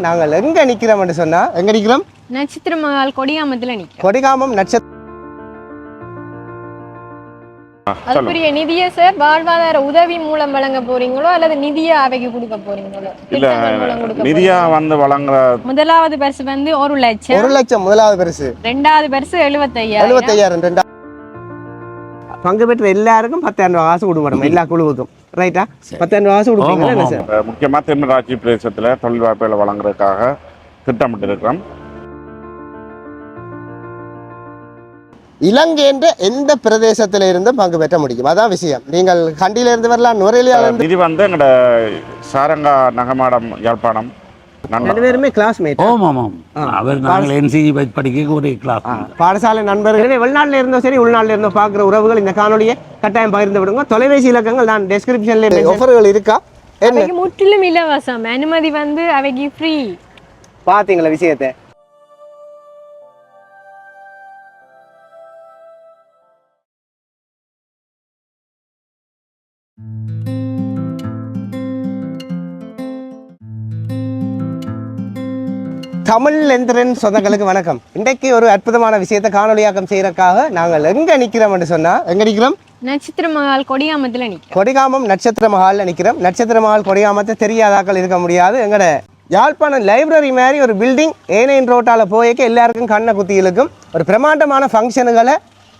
நாங்கள் எங்க நிக்கிறோம் என்று சொன்னா எங்க நிக்கிறோம்? நட்சத்திர மகால் கொடிகாமத்துல நிக்கிறோம். கொடிகாமம் நட்சத்திர அதுக்குரிய நிதியை சார் வாழ்வாதார உதவி மூலம் வழங்க போறீங்களோ அல்லது நிதியை அவைக்கு கொடுக்க போறீங்களோ? நிதியா வந்து வழங்குற முதலாவது பரிசு வந்து 1 லட்சம். 1 லட்சம் முதலாவது பரிசு. இரண்டாவது பரிசு 75,000. 75,000. பங்கு பெற்ற எல்லாருக்கும் 10,000 ரூபாய் காசு கொடுக்கணும், எல்லா குழுவுக்கும். ரைட்டா? 10,000 ரூபாய் காசு கொடுப்பீங்க. முக்கியமா தென்மராட்சி பிரதேசத்துல தொழில் வாய்ப்புகளை வழங்குறதுக்காக திட்டமிட்டு இருக்கிறோம். இலங்கை என்ற எந்த பிரதேசத்தில இருந்து பங்கு பெற்ற முடியும், அதான் விஷயம். நீங்கள் கண்டியில இருந்து வரலாம், நுரையில நிதி வந்து எங்களோட சாரங்கா நகமாடம் யாழ்ப்பாணம் பேருமே கிளாஸ்மேட். அவர் நாங்கள் என்சிஜி படிக்க ஒரு கிளாஸ் பாடசாலை நண்பர்களே. வெளிநாட்டில் இருந்தோ சரி உள்நாட்டில் இருந்தோ பார்க்குற உறவுகள் இந்த காணொலியை கட்டாயம் பகிர்ந்து விடுங்க. தொலைபேசி இலக்கங்கள் நான் டெஸ்கிரிப்ஷன்ல ஆஃபர்கள் இருக்கா? அவைக்கு முற்றிலும் இலவசம், அனுமதி வந்து அவைக்கு ஃப்ரீ. பாத்தீங்களா விஷயத்தை? தமிழ் எந்திரன் சொந்தங்களுக்கு வணக்கம். இன்றைக்கு ஒரு அற்புதமான விஷயத்தை காணொலியாக்கம் செய்யறதுக்காக நாங்கள் எங்க நிக்கிறோம் என்று சொன்னா எங்க நிக்கிறோம்? நட்சத்திர மகால் கொடிகாமத்துல நிக்கிறோம். கொடிகாமம் நட்சத்திர மகால்ல நிக்கிறோம். நட்சத்திர மகால் கொடிகாமத்தை தெரியாதாக்கள் இருக்க முடியாது. எங்கட யாழ்ப்பாணம் லைப்ரரி மாதிரி ஒரு பில்டிங் ஏனையின் ரோட்டால போய்க்க எல்லாருக்கும் கண்ணை குத்தி இழுக்கும். ஒரு பிரமாண்டமான ஃபங்க்ஷனுகளை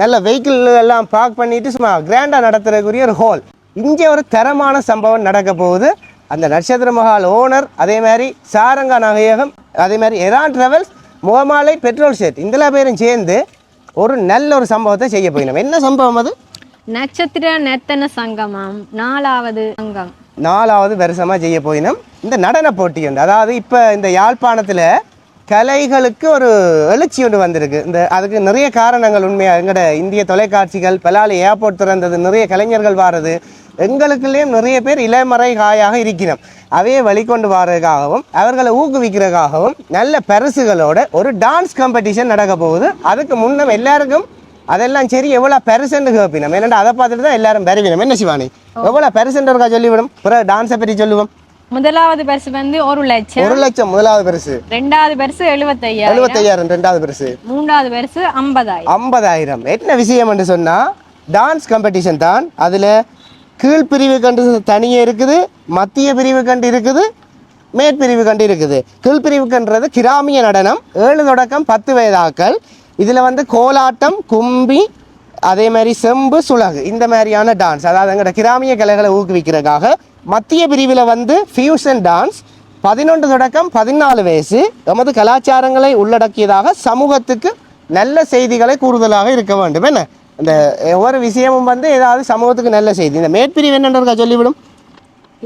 நல்ல வெஹிக்கிள் எல்லாம் பார்க் பண்ணிட்டு சும்மா கிராண்டா நடத்துறதுக்குரிய ஒரு ஹால். இங்கே ஒரு தரமான சம்பவம் நடக்க போகுது. அந்த நட்சத்திர மஹால் ஓனர், அதே மாதிரி சாரங்கா நகையகம், அதே மாதிரி Eran travels, Muhamalai petrol shed, இந்த பேரும் சேர்ந்து ஒரு நல்ல ஒரு சம்பவத்தை செய்ய போயினோம். என்ன சம்பவம் அது? நட்சத்திர நர்த்தன சங்கமம் 4வது அங்கம் 4வது வருஷமாக செய்ய போயினோம். இந்த நடன போட்டி உண்டு. அதாவது இப்போ இந்த யாழ்ப்பாணத்தில் கலைகளுக்கு ஒரு எழுச்சி ஒன்று வந்திருக்கு. அதுக்கு நிறைய காரணங்கள் உண்மையாக. எங்களோட இந்திய தொலைக்காட்சிகள், பலாலி ஏர்போர்ட் திறந்தது, நிறைய கலைஞர்கள் வாரது, எங்களுக்குள்ளேயும் நிறைய பேர் இளமறை காயாக இருக்கிறோம். அவையே வழிகொண்டு வர்றதுக்காகவும் அவர்களை ஊக்குவிக்கிறதுக்காகவும் நல்ல பரிசுகளோட ஒரு டான்ஸ் காம்படிஷன் நடக்க போகுது. அதுக்கு முன்னம் எல்லாருக்கும் அதெல்லாம் சரி எவ்வளோ பரிசுன்னு கேட்பினோம். என்னென்னா அதை பார்த்துட்டு தான் எல்லாரும் பெறுவினோம். என்ன சிவானி, எவ்வளோ பரிசுன்னு இருக்கா சொல்லிவிடும். பிறகு டான்ஸை பற்றி சொல்லுவோம். முதலாவது பரிசு வந்து 1 லட்சம். 1 லட்சம் முதலாவது பரிசு. இரண்டாவது பரிசு 75,000. 75,000 இரண்டாவது பரிசு. மூன்றாவது பரிசு 50,000. 50,000. என்ன விஷயம் என்று சொன்னா டான்ஸ் காம்படிஷன் தான். அதுல கீழ் பிரிவு கண்டு தனியே இருக்குது, மத்திய பிரிவு கண்டு இருக்குது, மேற்பிரிவு கண்டு இருக்குது. கீழ் பிரிவு கன்றது கிராமிய நடனம், 7 தொடக்கம் 10 வயதாக்கள். இதுல வந்து கோலாட்டம், கும்பி, அதே மாதிரி செம்பு, சுலகு, இந்த மாதிரியான டான்ஸ், அதாவது எங்களோட கிராமிய கலைகளை ஊக்குவிக்கிறதுக்காக. மத்திய பிரிவில் வந்து ஃபியூஷன் டான்ஸ், 11 தொடக்கம் 14 வயசு, எமது கலாச்சாரங்களை உள்ளடக்கியதாக, சமூகத்துக்கு நல்ல செய்திகளை கூடுதலாக இருக்க வேண்டும். என்ன இந்த ஒவ்வொரு விஷயமும் வந்து ஏதாவது சமூகத்துக்கு நல்ல செய்தி. இந்த மேற்பிரிவு என்னன்றா சொல்லிவிடும்.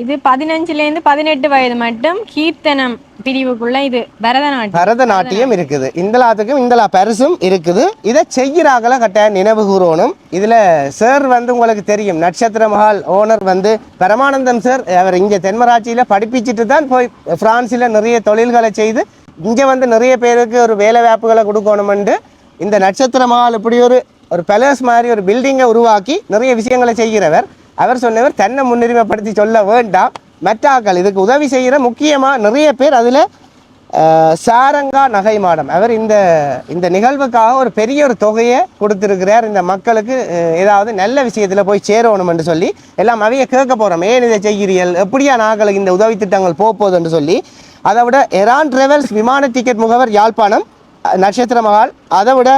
இது 15லேருந்து 18 வயது மட்டும் கீர்த்தனம் பிரிவுக்குள்ள இது பரதநாட்டியம் இருக்குது. இந்தலாத்துக்கும் இந்தலா பரிசும் இருக்குது. இதை செய்கிறாங்கள கட்டாயம் நினைவு கூறணும். இதுல சார் வந்து உங்களுக்கு தெரியும், நட்சத்திர மஹால் ஓனர் வந்து பரமானந்தம் சார். அவர் இங்கே தென்மராட்சியில படிப்பிச்சுட்டு தான் போய் பிரான்சில் நிறைய தொழில்களை செய்து இங்கே வந்து நிறைய பேருக்கு ஒரு வேலை வாய்ப்புகளை கொடுக்கணுமென்று இந்த நட்சத்திர மஹால் இப்படி ஒரு பேலஸ் மாதிரி ஒரு பில்டிங்கை உருவாக்கி நிறைய விஷயங்களை செய்கிறவர். அவர் சொன்னவர் தன்னை முன்னுரிமைப்படுத்தி சொல்ல வேண்டாம், மற்றாக்கள் இதுக்கு உதவி செய்கிற முக்கியமாக நிறைய பேர். அதில் சாரங்கா நகை மாடம் அவர் இந்த நிகழ்வுக்காக ஒரு பெரிய ஒரு தொகையை கொடுத்துருக்கிறார். இந்த மக்களுக்கு ஏதாவது நல்ல விஷயத்தில் போய் சேரணும் என்று சொல்லி எல்லாம் அவைய கேட்க போகிறோம். ஏன் இதை செய்கிறீர்கள், எப்படியா நாங்களுக்கு இந்த உதவி திட்டங்கள் போகுதுன்னு சொல்லி. அதை விட எரான் டிராவல்ஸ் விமான டிக்கெட் முகவர் யாழ்ப்பாணம் நட்சத்திர மஹால், அதை விட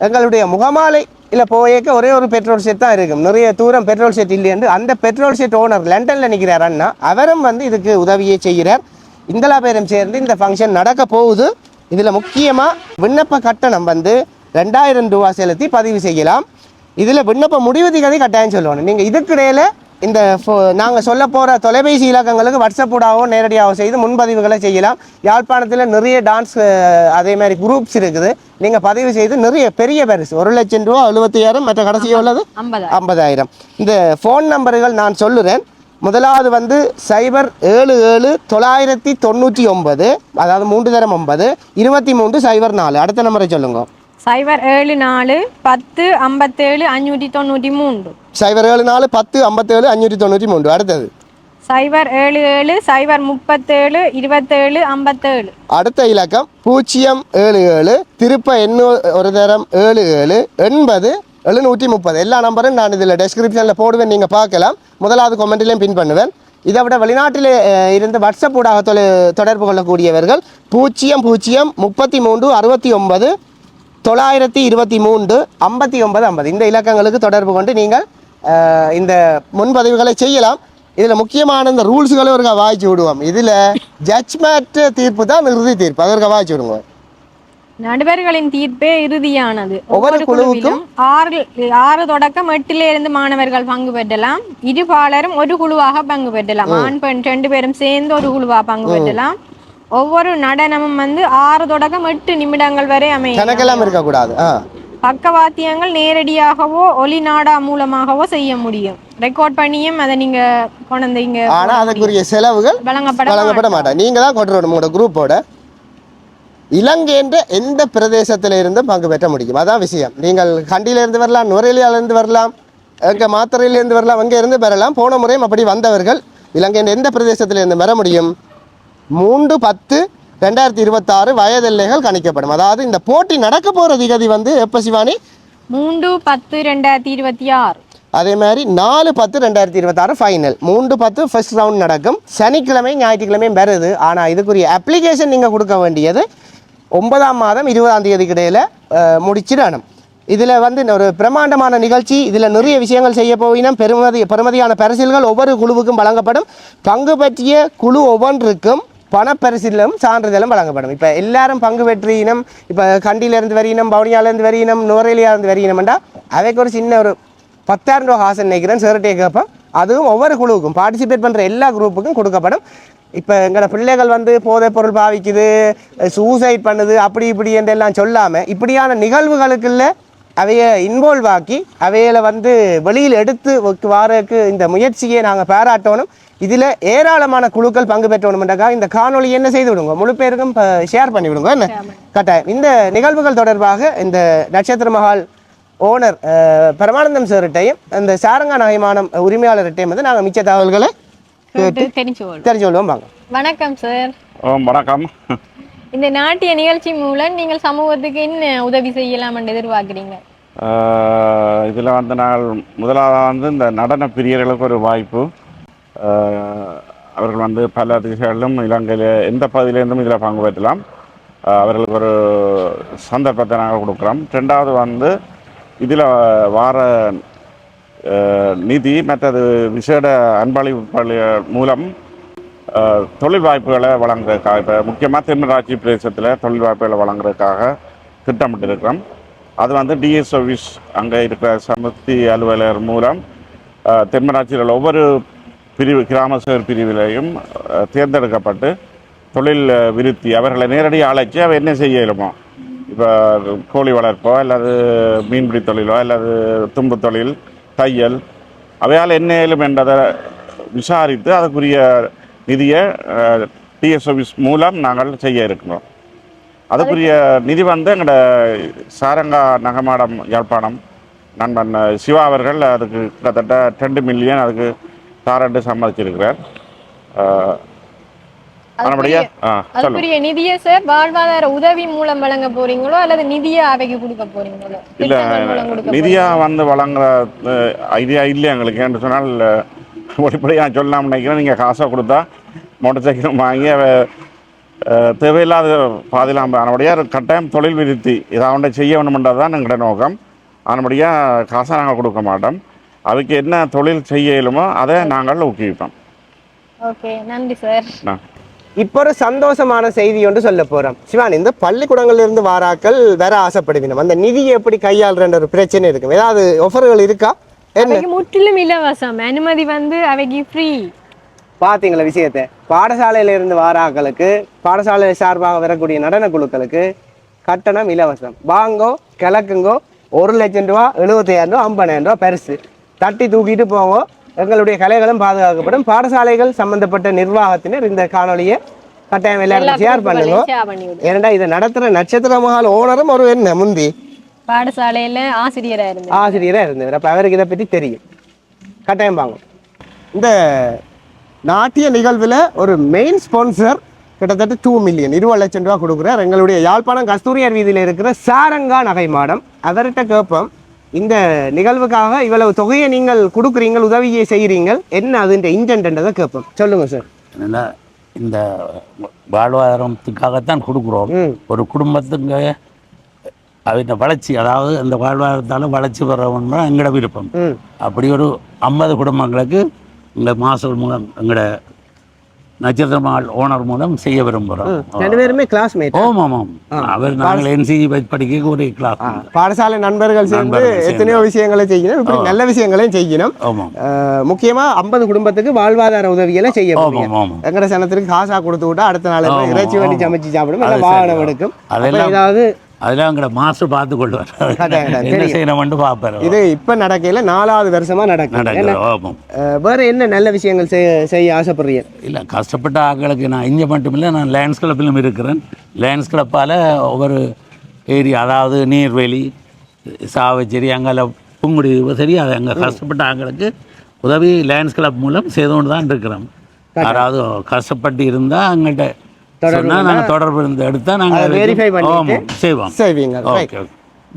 எங்களுடைய முகமாலை இல்லை போயக்க ஒரே ஒரு பெட்ரோல் செட் தான் இருக்கும். நிறைய தூரம் பெட்ரோல் செட் இல்லையென்று அந்த பெட்ரோல் செட் ஓனர் லண்டனில் நிற்கிறார் அண்ணா, அவரும் வந்து இதுக்கு உதவியை செய்கிறார். இந்தலா பேரும் சேர்ந்து இந்த ஃபங்க்ஷன் நடக்க போகுது. இதில் முக்கியமாக விண்ணப்ப கட்டணம் வந்து 2,000 ரூபா செலுத்தி பதிவு செய்யலாம். இதில் விண்ணப்ப முடிவு திகதி கட்டாயம் சொல்லணும். நீங்கள் இதுக்கிடையில் இந்த நாங்கள் சொல்ல போகிற தொலைபேசி இலக்கங்களுக்கு வாட்ஸ்அப்பூடாவோ நேரடியாகவோ செய்து முன்பதிவுகளை செய்யலாம். யாழ்ப்பாணத்தில் நிறைய டான்ஸ் அதே மாதிரி குரூப்ஸ் இருக்குது. நீங்கள் பதிவு செய்து நிறைய பெரிய பரிசு 1 லட்சம் ரூபா, 75,000, மற்ற கடைசியாக உள்ளது 50,000. இந்த ஃபோன் நம்பர்கள் நான் சொல்லுறேன். முதலாவது வந்து 077-999, அதாவது 3 தரம் 9, 2304. அடுத்த நம்பரை சொல்லுங்க. 074 10 57 593. 074 10 57 593. அடுத்தது 077 037 27 57. அடுத்த இலக்கம் 077 திருப்ப எண்ணூறு ஒரு தரம் 77 80 730. எல்லா நம்பரும் நான் இதில் டெஸ்கிரிப்ஷனில் போடுவேன், நீங்கள் பார்க்கலாம். முதலாவது கமெண்ட்லேயும் பின் பண்ணுவேன். இதை விட வெளிநாட்டில் இருந்து வாட்ஸ்அப் ஊடாக தொடர்பு கொள்ளக்கூடியவர்கள் 00 33 69 923 59 50 இந்த இலக்கங்களுக்கு தொடர்பு கொண்டு நீங்கள் இந்த முன்பதிவுகளை செய்யலாம். இதில் முக்கியமான இந்த ரூல்ஸுகளை ஒரு வாய்ச்சி விடுவோம். இதில் ஜட்ஜ்மெண்ட் தீர்ப்பு தான் இறுதி தீர்ப்பு, அதற்கு வாய்ச்சி விடுவோம். நடுவர்களின் தீர்ப்பே இறுதியானது. ஒவ்வொரு குழுவுக்கும் 6 தொடக்கம் 8 இருந்து மாணவர்கள் பங்கு பெற்றலாம். இருபாலரும் ஒரு குழுவாக பங்கு பெற்றலாம். ஆண் பெண் 2 பேரும் சேர்ந்து ஒரு குழுவாக பங்கு பெற்றலாம். ஒவ்வொரு நடனமும் 6 தொடக்கம் 8 நிமிடங்கள் வரை அமையும். கணக்கெல்லாம் இருக்கக்கூடாது. பக்கவாத்தியங்கள் நேரடியாகவோ ஒலி நாடா மூலமாகவோ செய்ய முடியும். ரெக்கார்ட் பண்ணியும் அதை நீங்க கொண்டீங்க. ஆனா அதுக்குரிய செலவுகள் வழங்கப்பட மாட்டாங்க. நீங்க தான் கொண்டு உங்களோட குரூப்போட இலங்கை என்ற எந்த பிரதேசத்தில இருந்து பங்கு பெற்ற முடியும். அதான் விஷயம். நீங்கள் கண்டியிலிருந்து வரலாம், நுரையிலிருந்து வரலாம், எங்க மாத்திரையிலிருந்து வரலாம், அங்கே இருந்து பெறலாம். போன முறையும் அப்படி வந்தவர்கள் இலங்கை எந்த பிரதேசத்திலிருந்து பெற முடியும். 3/10/2026 வயதெல்லைகள் கணிக்கப்படும். அதாவது இந்த போட்டி நடக்க போற திகதி எப்ப சிவானி? 3/10/2026. அதே மாதிரி 4/10/2026 ஃபைனல். 3/10 ஃபர்ஸ்ட் ரவுண்ட் நடக்கும். சனிக்கிழமை ஞாயிற்றுக்கிழமையும் வருது. ஆனால் இதுக்குரிய அப்ளிகேஷன் நீங்கள் கொடுக்க வேண்டியது 9ஆம் மாதம் 20ஆம் தேதிக்கு இடையில முடிச்சிடணும். இதில் ஒரு பிரமாண்டமான நிகழ்ச்சி. இதில் நிறைய விஷயங்கள் செய்ய போயினும் பெருமதியான பரிசில்கள் ஒவ்வொரு குழுவுக்கும் வழங்கப்படும். பங்கு பற்றிய குழு ஒவ்வொன்றுக்கும் பணப்பரிசிலும் சான்றிதழும் வழங்கப்படும். இப்போ எல்லாரும் பங்கு பெற்றினம், இப்போ கண்டியிலேருந்து வரையினம், பவுனியாலேருந்து வரையினம், நுரையிலிருந்து வரையினம்டா அவைக்கு ஒரு சின்ன ஒரு 10,000 ரூபா காசு நினைக்கிறேன் சேரட்டியை கேட்போம். அதுவும் ஒவ்வொரு குழுவுக்கும் பார்ட்டிசிபேட் பண்ணுற எல்லா குரூப்புக்கும் கொடுக்கப்படும். இப்போ எங்களோட பிள்ளைகள் போதைப் பொருள் பாவிக்குது, சூசைட் பண்ணுது, அப்படி இப்படி என்றெல்லாம் சொல்லாமல் இப்படியான நிகழ்வுகளுக்குள்ள அவையை இன்வால்வ் ஆக்கி அவையில் வெளியில் எடுத்து வாரக்கு இந்த முயற்சியை நாங்கள் பாராட்டணும். இதில் ஏராளமான குழுக்கள் பங்கு பெற்றணுமெண்டாக்கா இந்த காணொலி என்ன செய்து விடுங்க, முழு பேருக்கும் ஷேர் பண்ணி விடுங்க. என்ன கட்டாயம் இந்த நிகழ்வுகள் தொடர்பாக இந்த நட்சத்திர மஹால் ஓனர் பரமானந்தம் சார்கிட்டையும் இந்த சாரங்கா நகைமானம் உரிமையாளர்கிட்டையும் நாங்கள் மிச்ச தகவல்களை தெரிஞ்சு கொள்வோம். வாங்க. வணக்கம் சார். வணக்கம். இந்த நாட்டிய நிகழ்ச்சி மூலம் நீங்கள் சமூகத்துக்கு என்ன உதவி செய்யலாம் என்று எதிர்பார்க்குறீங்க? இதில் நாங்கள் முதலாவது இந்த நடன பிரியர்களுக்கு ஒரு வாய்ப்பு. அவர்கள் பல திசைகளிலும் இலங்கையில் எந்த பகுதியிலேருந்தும் இதில் பங்கு பெற்றலாம். அவர்களுக்கு ஒரு சந்தர்ப்பத்தை நாங்கள் கொடுக்குறோம். ரெண்டாவது இதில் வார நிதி மற்றது விசேட அன்பளிப்பு மூலம் தொழில் வாய்ப்புகளை வழங்குறதுக்காக, இப்போ முக்கியமாக தென்மராட்சி பிரதேசத்தில் தொழில் வாய்ப்புகளை வழங்குறதுக்காக திட்டமிட்டிருக்கிறோம். அது டிஎஸ் சர்வீஸ் அங்கே இருக்கிற சமுர்த்தி அலுவலர் மூலம் தென்மராட்சியில் ஒவ்வொரு பிரிவு கிராம சேர் பிரிவிலையும் தேர்ந்தெடுக்கப்பட்டு தொழில் விருத்தி அவர்களை நேரடியாக அழைச்சி அவர் என்ன செய்ய இயலுமோ, இப்போ கோழி வளர்ப்போ அல்லது மீன்பிடி தொழிலோ அல்லது தும்பு தொழில், தையல், அவையால் என்ன இயலும் என்றதை விசாரித்து அதுக்குரிய நிதியை டிஎஸ் சர்வீஸ் மூலம் நாங்கள் செய்ய இருக்கிறோம். அதுக்குரிய நிதி எங்களோட சாரங்கா நகமாடம் யாழ்ப்பாணம் நண்பன் சிவா அவர்கள் அதுக்கு கிட்டத்தட்ட 2 மில்லியன் அதுக்கு தாரண்டு சம்மதிச்சிருக்கிறார். அதுக்குரிய நிதியை சார் வாழ்வாதார உதவி மூலம் வழங்க போறீங்களோ அல்லது நிதியா அவைக்கு கொடுக்க போறீங்களோ? இல்ல, நிதியா வழங்குற ஐடியா இல்லை எங்களுக்கு. என்று சொன்னால் ஒளிப்படியாக சொல்லலாம்னு நினைக்கிறேன். நீங்கள் காசை கொடுத்தா மோட்டர் சைக்கிள் வாங்கி தேவையில்லாத பாதிலாம் அதனுடைய கட்டாயம் தொழில் விருத்தி இதை செய்ய வேணுமென்றது தான் எங்களோட நோக்கம். அதனுடைய காசை நாங்கள் கொடுக்க மாட்டோம். அதுக்கு என்ன தொழில் செய்ய இயலுமோ அதை நாங்கள் ஊக்குவிப்போம். ஓகே, நன்றி சார். இப்போ ஒரு சந்தோஷமான செய்தி ஒன்று சொல்ல போகிறோம். சிவானி, இந்த பள்ளிக்கூடங்களிலிருந்து வாராக்கள் வேற ஆசைப்படுவீங்க, அந்த நிதியை எப்படி கையாளுற ஒரு பிரச்சனை இருக்கும். ஏதாவது ஆஃபர்கள் இருக்கா? முற்றிலும் இலவசம், அனுமதி அவைக்கு ஃப்ரீ. பார்த்தீங்களா விஷயத்தை? பாடசாலையிலிருந்து வாராக்களுக்கு, பாடசாலை சார்பாக வரக்கூடிய நடன குழுக்களுக்கு கட்டணம் இலவசம். வாங்கோ, கிழக்குங்கோ, 1 லட்சம் ரூபா, 75,000 ரூபா, 50,000 ரூபா பரிசு தட்டி தூக்கிட்டு போங்க. எங்களுடைய கலைகளும் பாதுகாக்கப்படும். பாடசாலைகள் சம்பந்தப்பட்ட நிர்வாகத்தினர் இந்த காணொலியை கட்டாயம் எல்லாரும் ஷேர் பண்ணுங்க. ஏனண்டா இதை நடத்துற நட்சத்திர மஹால் ஓனரும் ஒரு என்ன முந்தி பாடசாலையில ஆசிரியரா இருந்தவர். அப்ப அவருக்கு இதை பற்றி தெரியும். கட்டாயம் வாங்க. இந்த நாட்டிய நிகழ்வில் ஒரு மெயின் ஸ்பான்சர் கிட்டத்தட்ட 2 மில்லியன் 20 லட்சம் ரூபா கொடுக்குறார். எங்களுடைய யாழ்ப்பாணம் கஸ்தூரியார் வீதியில் இருக்கிற சாரங்கா நகை மாடம். அவர்கிட்ட கேட்போம், இந்த நிகழ்வுக்காக இவ்வளவு தொகையை நீங்கள் கொடுக்குறீங்க, உதவியை செய்கிறீங்க, என்ன அதுன்ற இன்டென்ட்ன்றதை கேட்போம். சொல்லுங்க சார். அதனால் இந்த வாழ்வாதாரத்துக்காகத்தான் கொடுக்குறோம். ஒரு குடும்பத்துக்கு அவற்றை வளர்ச்சி, அதாவது அந்த வாழ்வாதாரத்தால் வளர்ச்சி பெறணும்னா எங்களோட விருப்பம். அப்படி ஒரு 50 குடும்பங்களுக்கு இந்த மாசம் மூலம் எங்களோட நட்சத்திர மஹால் ஓனர் மூலம் செய்ய விரும்புகிறோம். 2 பேருமே கிளாஸ்மேட். ஆமாம். அவர் நாங்கள் என்சிஜி படிக்க ஒரு கிளாஸ் பாடசாலை நண்பர்கள் சேர்ந்து எத்தனையோ விஷயங்களை செய்யணும். இப்படி நல்ல விஷயங்களையும் செய்யணும். முக்கியமா 50 குடும்பத்துக்கு வாழ்வாதார உதவிகளை செய்ய முடியும். எங்கட சனத்திற்கு காசா கொடுத்து விட்டா அடுத்த நாள் இறைச்சி வண்டி சமைச்சு சாப்பிடும், இல்லை வாகனம் எடுக்கும். ஏதாவது அதெல்லாம் எங்களை மாஸ்டர் பார்த்து கொள்வார், என்ன செய்யணும்னு பார்ப்பார். இது இப்போ நடக்கையில் 4வது வருஷமா நடக்கும். வேற என்ன நல்ல விஷயங்கள் செய்ய ஆசைப்படுறீங்க? இல்லை, கஷ்டப்பட்ட ஆட்களுக்கு நான் இங்கே மட்டும் இல்லை, நான் லைன்ஸ் கிளப்பிலும் இருக்கிறேன். லைன்ஸ் கிளப்பால் ஒவ்வொரு ஏரியா, அதாவது நீர்வேலி, சாவச்சேரி, அங்கே புங்குடி சரி, அது அங்கே கஷ்டப்பட்ட ஆட்களுக்கு உதவி லைன்ஸ் கிளப் மூலம் செய்து கொண்டு தான் இருக்கிறோம். யாராவது கஷ்டப்பட்டு இருந்தால் அங்கிட்ட நாங்கள் தொடர்பு எடுத்தால் நாங்கள் வெரிஃபை பண்ணி செய்வீங்க.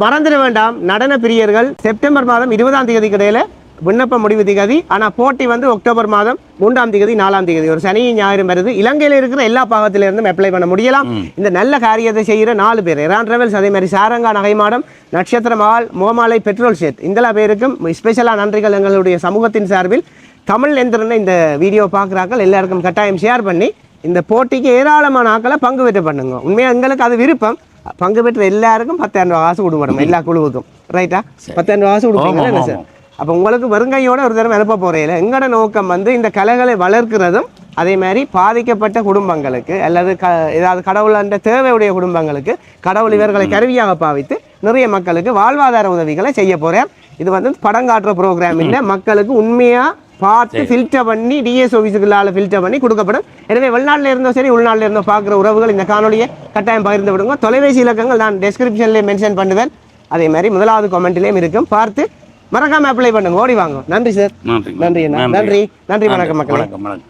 மறந்துட வேண்டாம், நடன பிரியர்கள் செப்டம்பர் மாதம் 20ஆம் தேதி கிடையில விண்ணப்ப முடிவு திகதி. ஆனால் போட்டி வந்து அக்டோபர் மாதம் 3ஆம் தேதி 4ஆம் தேதி, ஒரு சனி ஞாயிறு வருது. இலங்கையில் இருக்கிற எல்லா பாகத்திலிருந்தும் அப்ளை பண்ண முடியலாம். இந்த நல்ல காரியத்தை செய்கிற 4 பேர், எரான் டிராவல்ஸ், அதே மாதிரி சாரங்கா நகைமாடம், நட்சத்திர மஹால், மோமாலை பெட்ரோல் ஷெட், இந்த பேருக்கும் ஸ்பெஷலாக நன்றிகள். எங்களுடைய சமூகத்தின் சார்பில் தமிழ் எந்திரன்னு இந்த வீடியோ பார்க்குறாக்கள் எல்லாருக்கும் கட்டாயம் ஷேர் பண்ணி இந்த போட்டிக்கு ஏராளமான ஆக்களை பங்கு பெற்று பண்ணுங்க. உண்மையாக எங்களுக்கு அது விருப்பம். பங்கு பெற்ற எல்லாருக்கும் 10,000 ரூபா காசு கொடுக்கணும், எல்லா குழுவுக்கும். ரைட்டா? 10,000 ரூபா காசு கொடுப்பீங்களா என்ன சார்? அப்போ உங்களுக்கு வருங்கையோட ஒரு தடவை அனுப்ப போகிறீங்க. எங்களோட நோக்கம் வந்து இந்த கலைகளை வளர்க்கிறதும், அதே மாதிரி பாதிக்கப்பட்ட குடும்பங்களுக்கு அல்லது ஏதாவது கடவுளன்ற தேவையுடைய குடும்பங்களுக்கு கடவுள் இவர்களை கருவியாக பாவித்து நிறைய மக்களுக்கு வாழ்வாதார உதவிகளை செய்ய போகிறேன். இது வந்து படம் காட்டுற ப்ரோக்ராம் இல்லை, மக்களுக்கு உண்மையாக பார்த்து ஃபில்டர் பண்ணி டிஎஸ் ஆஃபீஸுக்குள்ளால் ஃபில்டர் பண்ணி கொடுக்கப்படும். எனவே வெளிநாட்டில் இருந்தோ சரி உள்நாட்டில் இருந்தோ பார்க்குற உறவுகள் இந்த காணொலியை கட்டாயம் பகிர்ந்து விடுங்க. தொலைபேசி இலக்கங்கள் நான் டெஸ்கிரிப்ஷன்லேயே மென்ஷன் பண்ணுவேன். அதே மாதிரி முதலாவது கமெண்ட்லேயும் இருக்கும், பார்த்து மறக்காமல் அப்ளை பண்ணுங்க. ஓடி வாங்க. நன்றி சார். நன்றி. வணக்கம் மக்கள்.